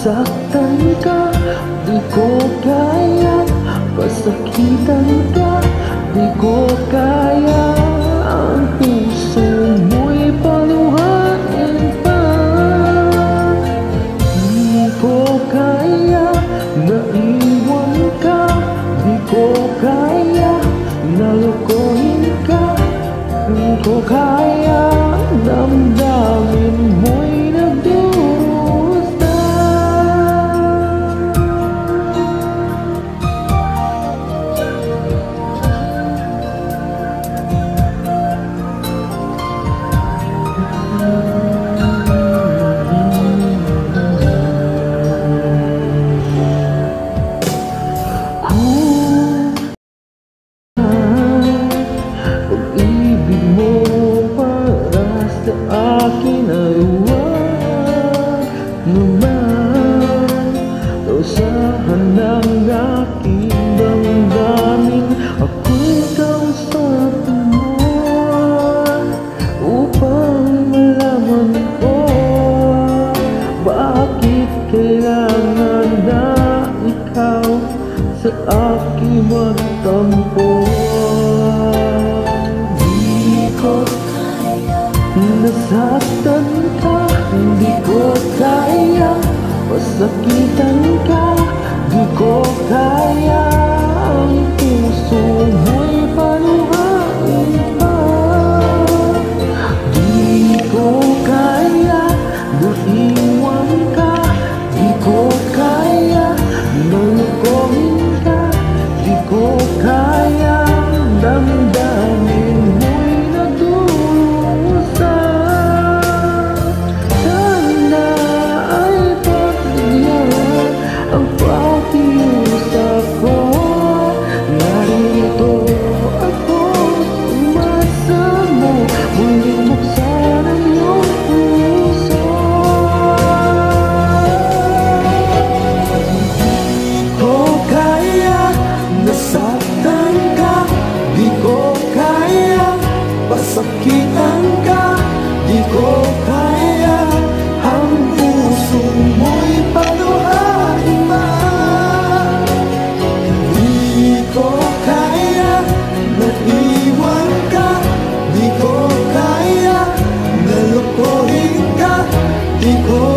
Nasaktan ka, di ko kaya. Pasakitan ka, di ko kaya. Ang puso mo'y paluhain pa. Di ko kaya, naiwan ka. Di ko kaya, nalokohin ka. Di ko kaya, damdamin mo'y nagdurusa. Pag-ibig mo para sa akin ay wag naman usahan ng aking damdamin. Ako'y kausapin mo upang malaman ko bakit kailangan na ikaw sa aking magtampo. Nasaktan ka, di ko kaya. Pasakitan ka, di ko kaya. Ang puso mo'y paluhain pa. Di ko kaya, naiwan ka. Di ko kaya, nalukohin ka. Di ko kaya, damdamin mo'y nagdurusa. Sana ay pagbigyan ang pakiusap ko. Narito ako, umasa mo, muling buksan ang iyong puso. Di ko kaya, nasaktan ka. Di ko kaya, pasakitan ka. Di ko kaya, ang puso mo'y paluhain pa. Di ko kaya, naiwan ka. Di ko kaya, nalokohin ka. Di ko